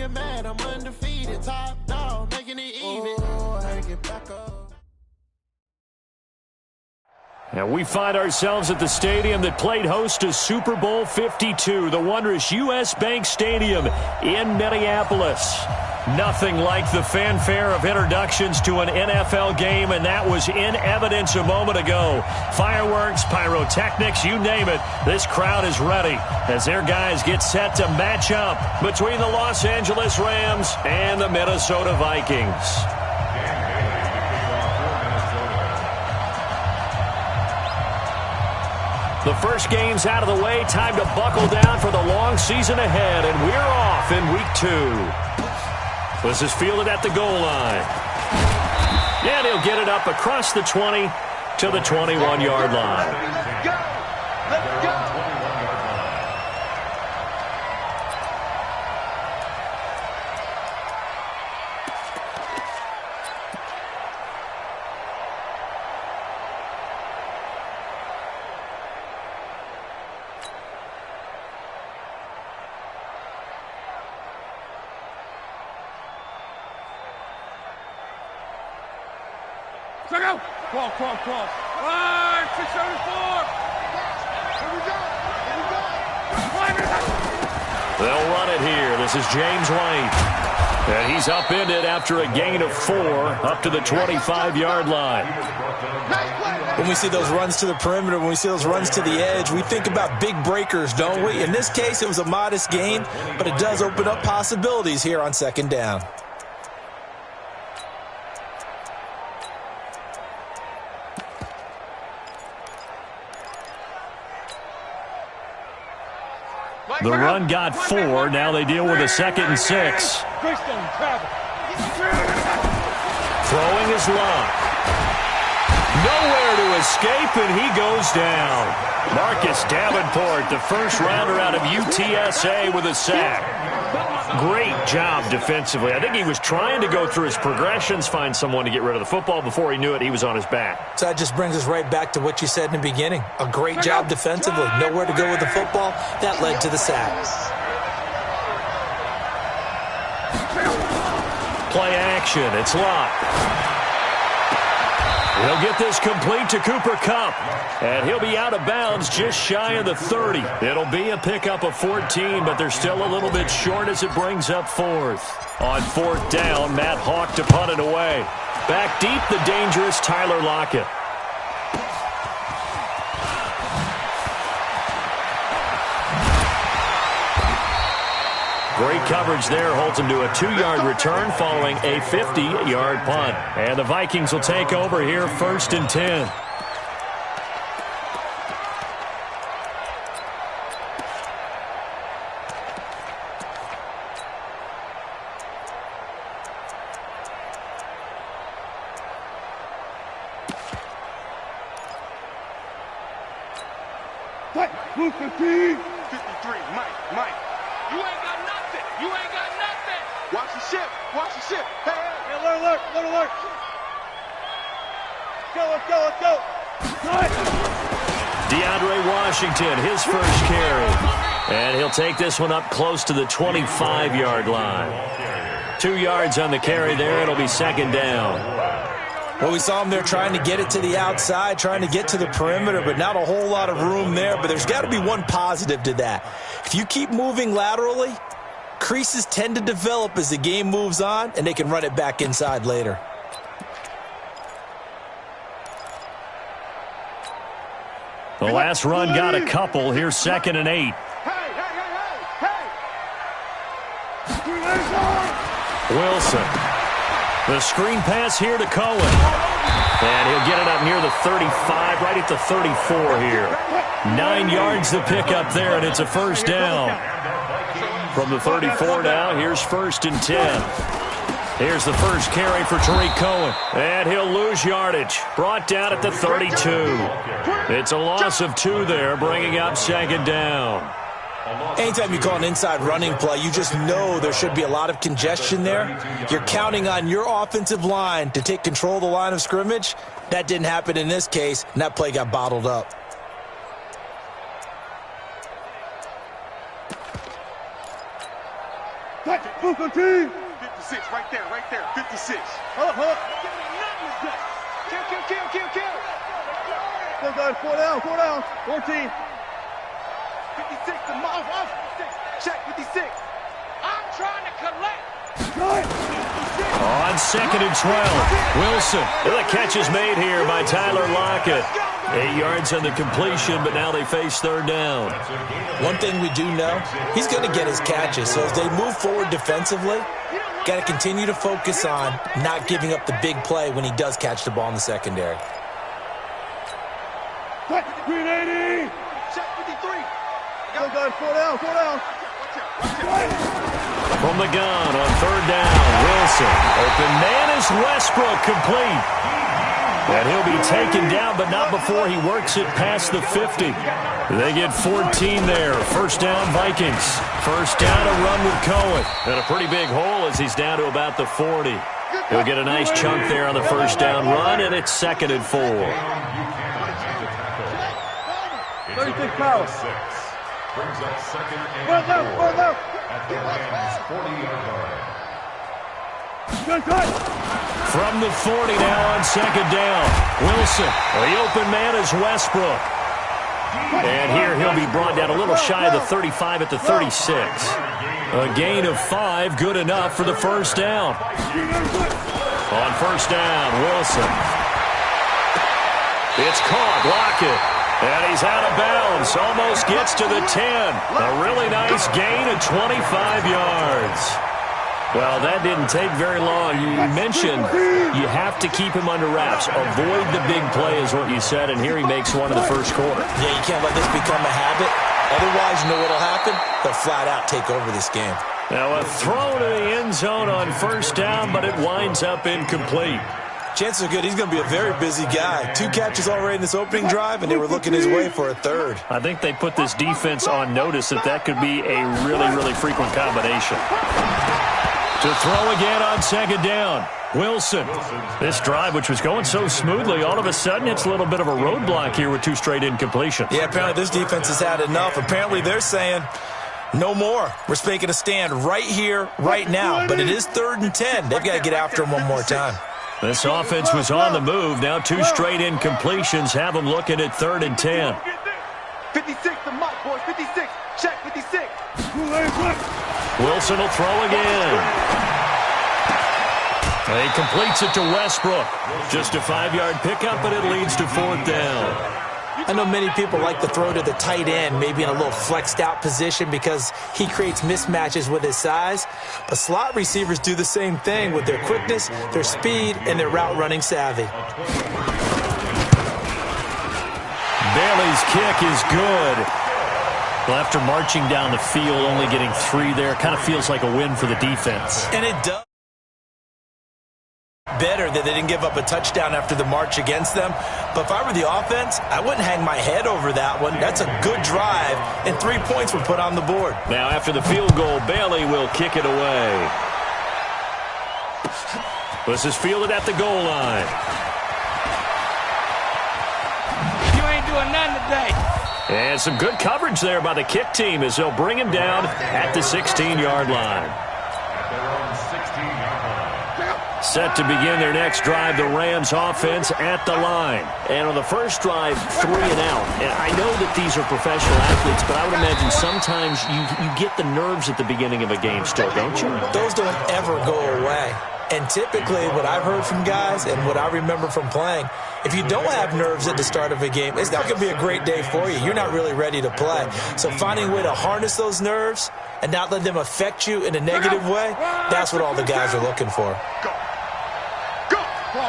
get mad, I'm undefeated. Top dog, making it even. Oh, I get back up. And we find ourselves at the stadium that played host to Super Bowl 52, the wondrous U.S. Bank Stadium in Minneapolis. Nothing like the fanfare of introductions to an NFL game, and that was in evidence a moment ago. Fireworks, pyrotechnics, you name it. This crowd is ready as their guys get set to match up between the Los Angeles Rams and the Minnesota Vikings. The first game's out of the way. Time to buckle down for the long season ahead, and we're off in week 2. This is fielded at the goal line. And he'll get it up across the 20 to the 21-yard line. Let's go! Let's go! Cross. 674. Here we go. They'll run it here. This is James White. And he's upended after a gain of 4 up to the 25-yard line. When we see those runs to the perimeter, when we see those runs to the edge, we think about big breakers, don't we? In this case, it was a modest gain, but it does open up possibilities here on second down. The run got 4. Now they deal with a 2nd and 6. Throwing his luck. Nowhere to escape, and he goes down. Marcus Davenport, the first rounder out of UTSA, with a sack. Great job defensively. I think he was trying to go through his progressions, find someone to get rid of the football. Before he knew it, he was on his back. So that just brings us right back to what you said in the beginning. A great job defensively. Nowhere to go with the football. That led to the sack. Play action. It's Locke. He'll get this complete to Cooper Kupp. And he'll be out of bounds just shy of the 30. It'll be a pickup of 14, but they're still a little bit short as it brings up 4th. On 4th down, Matt Hawk to punt it away. Back deep, the dangerous Tyler Lockett. Great coverage there, holds him to a 2-yard return following a 50-yard punt. And the Vikings will take over here, 1st and 10. Blue 15. 53, Mike. You ain't got nothing. Watch the ship. Hey. Alert. Let's go. DeAndre Washington, his first carry. And he'll take this one up close to the 25-yard line. 2 yards on the carry there. It'll be 2nd down. Well, we saw him there trying to get it to the outside, trying to get to the perimeter, but not a whole lot of room there. But there's got to be one positive to that. If you keep moving laterally, creases tend to develop as the game moves on, and they can run it back inside later. The last run got a couple. Here's 2nd and 8. Wilson. The screen pass here to Cohen. And he'll get it up near the 35, right at the 34 here. 9 yards to pick up there, and it's a 1st down. From the 34 now, here's 1st and 10. Here's the first carry for Tariq Cohen. And he'll lose yardage. Brought down at the 32. It's a loss of 2 there, bringing up 2nd down. Anytime you call an inside running play, you just know there should be a lot of congestion there. You're counting on your offensive line to take control of the line of scrimmage. That didn't happen in this case, and that play got bottled up. Booker T. 56, right there, 56. Hold up. Kill. Go, guys, 4 down, 14. 56, off. Check, 56. I'm trying to collect. On 2nd and 12, Wilson. The catch is made here by Tyler Lockett. 8 yards on the completion, but now they face 3rd down. One thing we do know, he's going to get his catches. So as they move forward defensively, got to continue to focus on not giving up the big play when he does catch the ball in the secondary. Green 80. Check 53. Go, guys, 4 down. From the gun on 3rd down, Wilson. Open man is Westbrook, complete. And he'll be taken down, but not before he works it past the 50. They get 14 there. 1st down, Vikings. 1st down, a run with Cohen. And a pretty big hole as he's down to about the 40. He'll get a nice chunk there on the 1st down run, and it's 2nd and 4. 36 power. Brings up 2nd and 4 at the Rams' 40-yard line. From the 40 now on 2nd down. Wilson. The open man is Westbrook. And here he'll be brought down a little shy of the 35 at the 36. A gain of 5, good enough for the 1st down. On 1st down, Wilson. It's caught, Lockett. And he's out of bounds. Almost gets to the 10. A really nice gain of 25 yards. Well, that didn't take very long. You mentioned you have to keep him under wraps. Avoid the big play is what you said, and here he makes one in the 1st quarter. Yeah, you can't let this become a habit. Otherwise, you know what will happen? They'll flat out take over this game. Now a throw to the end zone on 1st down, but it winds up incomplete. Chances are good he's going to be a very busy guy. 2 catches already in this opening drive, and they were looking his way for a 3rd. I think they put this defense on notice that could be a really, really frequent combination. To throw again on 2nd down, Wilson. This drive, which was going so smoothly, all of a sudden it's a little bit of a roadblock here with 2 straight incompletions. Yeah, apparently this defense has had enough. Apparently they're saying, no more. We're making a stand right here, right now. But it is 3rd and 10. They've got to get after him one more time. This offense was on the move. Now 2 straight incompletions have them looking at 3rd and 10. 56, the mic, boys. 56. Check 56. Wilson will throw again. He completes it to Westbrook. Just a 5-yard pickup, but it leads to 4th down. I know many people like to throw to the tight end, maybe in a little flexed out position because he creates mismatches with his size. But slot receivers do the same thing with their quickness, their speed, and their route running savvy. Bailey's kick is good. Well, after marching down the field, only getting 3 there, kind of feels like a win for the defense. And it does. Better that they didn't give up a touchdown after the march against them. But if I were the offense, I wouldn't hang my head over that one. That's a good drive, and 3 points were put on the board. Now, after the field goal, Bailey will kick it away. This is fielded at the goal line. You ain't doing nothing today. And some good coverage there by the kick team as they'll bring him down at the 16-yard line. Set to begin their next drive, the Rams offense at the line. And on the first drive, 3 and out. And I know that these are professional athletes, but I would imagine sometimes you get the nerves at the beginning of a game still, don't you? Those don't ever go away. And typically what I've heard from guys and what I remember from playing, if you don't have nerves at the start of a game, it's not going to be a great day for you. You're not really ready to play. So finding a way to harness those nerves and not let them affect you in a negative way, that's what all the guys are looking for.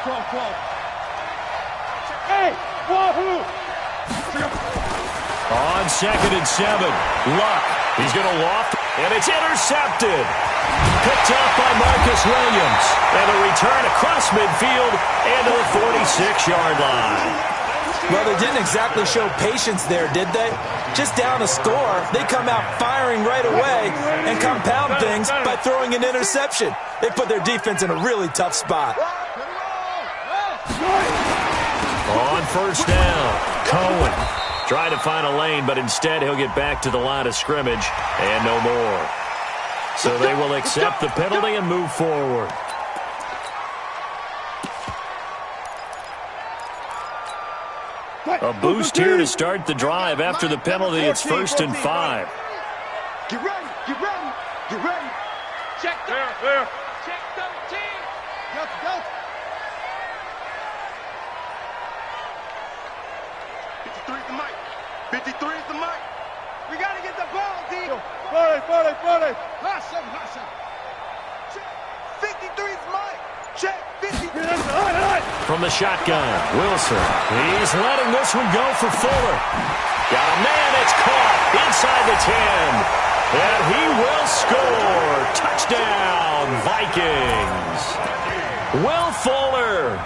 Cross. Hey, wahoo! On 2nd and 7, Luck. He's going to loft, and it's intercepted. Picked up by Marcus Williams. And a return across midfield and to the 46-yard line. Well, they didn't exactly show patience there, did they? Just down a score, they come out firing right away and compound things by throwing an interception. They put their defense in a really tough spot. On 1st down, Cohen trying to find a lane, but instead he'll get back to the line of scrimmage and no more. So they will accept the penalty and move forward. A boost here to start the drive. After the penalty, it's 1st and 5. Get ready, get ready, get ready. Check there. Check 13. Go. 53 is the mic. 53 is the mic. We got to get the ball, D. Forward. Hashem. Check. 53 is mic. Check. 53. From the shotgun, Wilson. He's letting this one go for Fuller. Got a man, it's caught inside the 10. And he will score. Touchdown, Vikings. Will Fuller,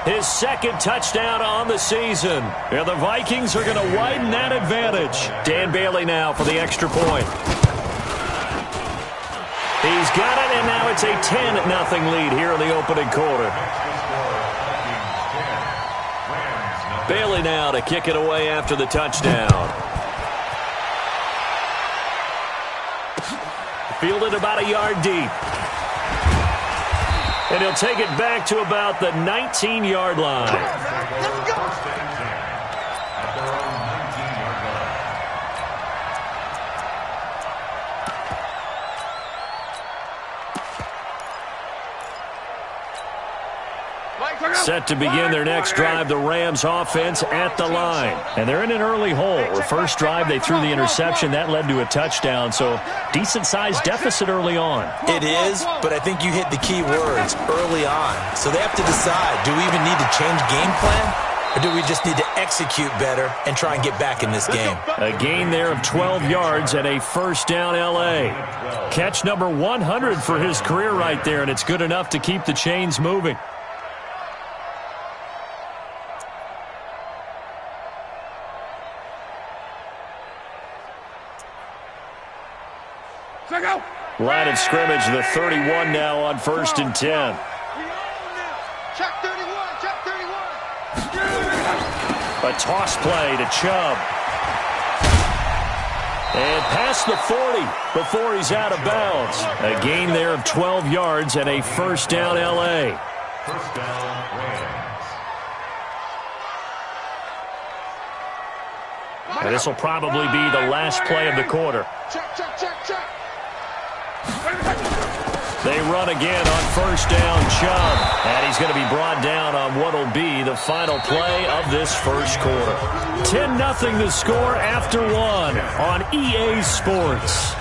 his 2nd touchdown on the season. And the Vikings are going to widen that advantage. Dan Bailey now for the extra point. He's got it, and now it's a 10-0 lead here in the opening quarter. Bailey now to kick it away after the touchdown. Fielded about a yard deep. And he'll take it back to about the 19-yard line. Let's go. Set to begin their next drive, the Rams offense at the line. And they're in an early hole. The first drive, they threw the interception. That led to a touchdown, so decent-sized deficit early on. It is, but I think you hit the key words, early on. So they have to decide, do we even need to change game plan? Or do we just need to execute better and try and get back in this game? A gain there of 12 yards and a 1st down L.A. Catch number 100 for his career right there, and it's good enough to keep the chains moving. Line of scrimmage, the 31 now on 1st and 10. Check 31. A toss play to Chubb. And past the 40 before he's out of bounds. A gain there of 12 yards and a 1st down L.A. 1st down Rams. And this will probably be the last play of the quarter. Check. They run again on 1st down, Chubb. And he's going to be brought down on what will be the final play of this first quarter. 10-0 the score after 1 on EA Sports.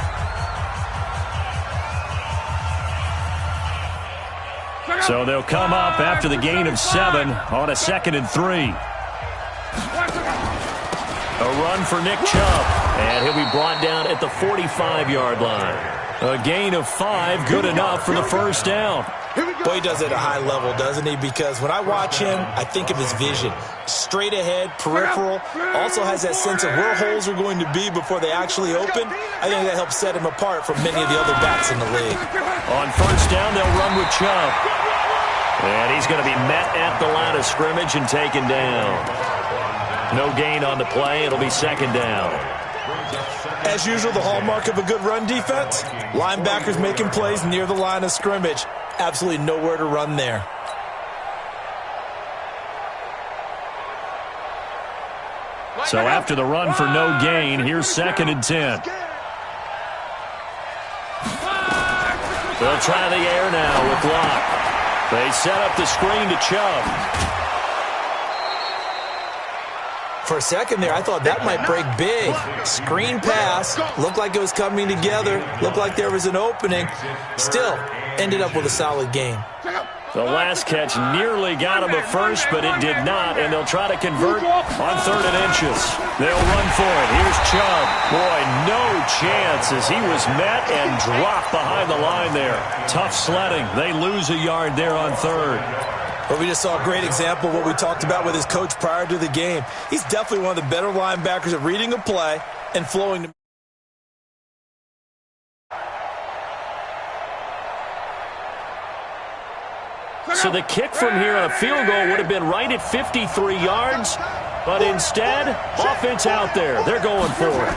So they'll come up after the gain of 7 on a 2nd and 3. A run for Nick Chubb. And he'll be brought down at the 45-yard line. A gain of 5, good enough for the 1st down. Boy, he does it at a high level, doesn't he? Because when I watch him, I think of his vision. Straight ahead, peripheral. Also has that sense of where holes are going to be before they actually open. I think that helps set him apart from many of the other backs in the league. On 1st down, they'll run with Chubb. And he's going to be met at the line of scrimmage and taken down. No gain on the play. It'll be 2nd down. As usual, the hallmark of a good run defense, linebackers making plays near the line of scrimmage. Absolutely nowhere to run there. So after the run for no gain, here's 2nd and 10. They'll try the air now with Locke. They set up the screen to Chubb. For a second there, I thought that might break big. Screen pass. Looked like it was coming together. Looked like there was an opening. Still, ended up with a solid game. The last catch nearly got him at first, but it did not, and they'll try to convert on 3rd and inches. They'll run for it. Here's Chubb. Boy, no chance as he was met and dropped behind the line there. Tough sledding. They lose a yard there on 3rd. But we just saw a great example of what we talked about with his coach prior to the game. He's definitely one of the better linebackers at reading a play and flowing to. So the kick from here on a field goal would have been right at 53 yards, but instead, offense out there. They're going for it.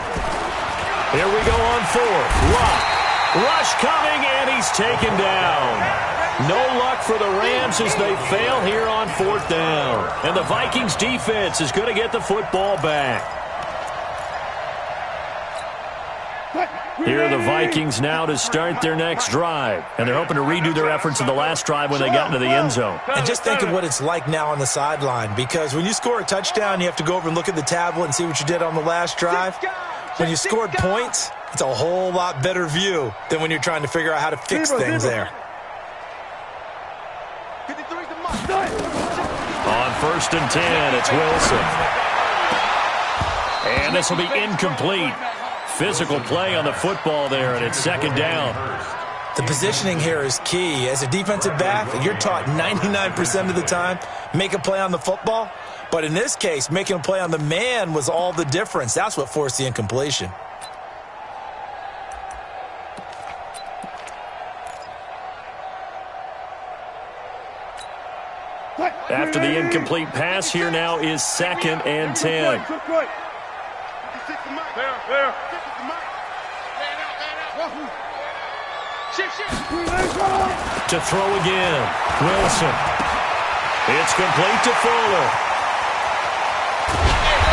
Here we go on 4th. Locke. Rush coming, and he's taken down. No luck for the Rams as they fail here on 4th down. And the Vikings defense is going to get the football back. Here are the Vikings now to start their next drive. And they're hoping to redo their efforts in the last drive when they got into the end zone. And just think of what it's like now on the sideline, because when you score a touchdown, you have to go over and look at the tablet and see what you did on the last drive. When you scored points, it's a whole lot better view than when you're trying to figure out how to fix things there. On 1st and 10, it's Wilson. And this will be incomplete. Physical play on the football there, and it's 2nd down. The positioning here is key. As a defensive back, you're taught 99% of the time, make a play on the football. But in this case, making a play on the man was all the difference. That's what forced the incompletion. After the incomplete pass, here now is 2nd and 10. To throw again, Wilson. It's complete to Fuller.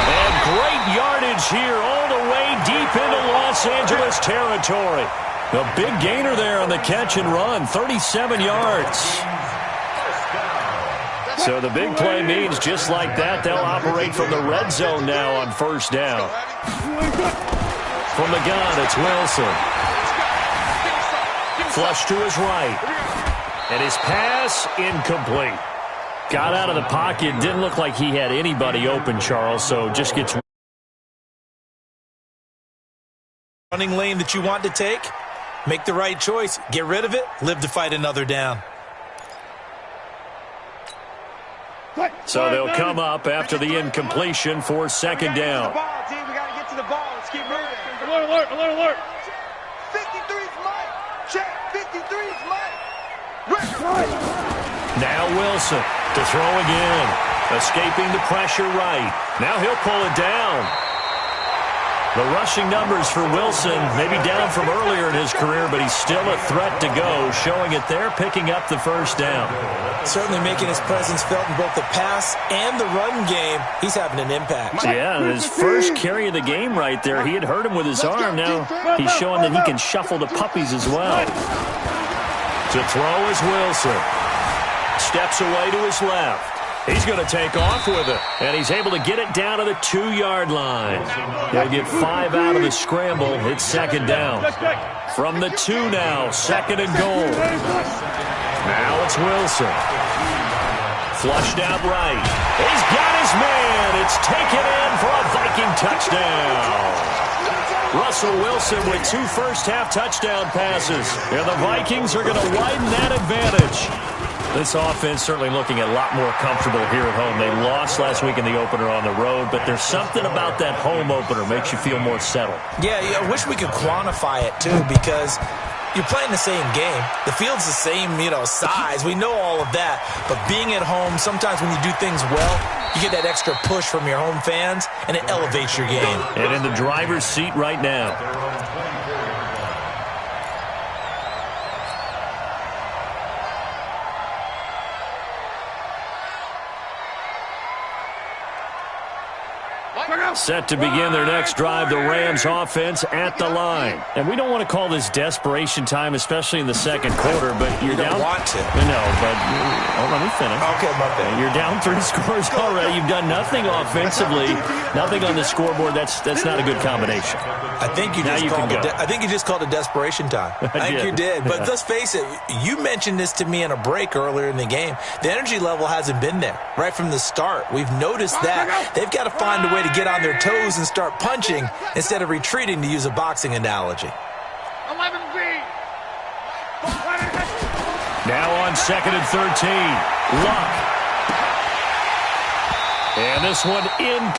And great yardage here all the way deep into Los Angeles territory. A big gainer there on the catch and run, 37 yards. So the big play means just like that, they'll operate from the red zone now on 1st down. From the gun, it's Wilson. Flush to his right. And his pass, incomplete. Got out of the pocket. Didn't look like he had anybody open, Charles, so just gets... Running lane that you want to take, make the right choice. Get rid of it, live to fight another down. So they'll come up after the incompletion for 2nd down. We got to get to the ball. Let's keep moving. Alert, alert, alert. 53's Mike. Check. 53's Mike. Now Wilson to throw again. Escaping the pressure right. Now he'll pull it down. The rushing numbers for Wilson maybe down from earlier in his career, but he's still a threat to go, showing it there, picking up the 1st down. Certainly making his presence felt in both the pass and the run game. He's having an impact. Yeah, his first carry of the game right there. He had hurt him with his arm. Now he's showing that he can shuffle the puppies as well. To throw is Wilson. Steps away to his left. He's going to take off with it, and he's able to get it down to the 2-yard line. He'll get 5 out of the scramble. It's 2nd down. From the 2 now, 2nd and goal. Now it's Wilson. Flushed out right. He's got his man. It's taken in for a Viking touchdown. Russell Wilson with 2 first-half touchdown passes. And the Vikings are going to widen that advantage. This offense certainly looking a lot more comfortable here at home. They lost last week in the opener on the road, but there's something about that home opener makes you feel more settled. Yeah, I wish we could quantify it, too, because you're playing the same game. The field's the same, size. We know all of that. But being at home, sometimes when you do things well, you get that extra push from your home fans, and it elevates your game. And in the driver's seat right now. Set to begin their next drive, the Rams offense at the line. And we don't want to call this desperation time, especially in the 2nd quarter, but you're down. You don't want to. No, but let me finish. Okay, my bad. You're down 3 scores already. You've done nothing offensively, nothing on the scoreboard. That's not a good combination. I think you just called it desperation time. I think you did. But let's face it, you mentioned this to me in a break earlier in the game. The energy level hasn't been there right from the start. We've noticed that. They've got to find a way to get on their toes and start punching instead of retreating, to use a boxing analogy. 11B. Now on 2nd and 13. Luck. And this one in.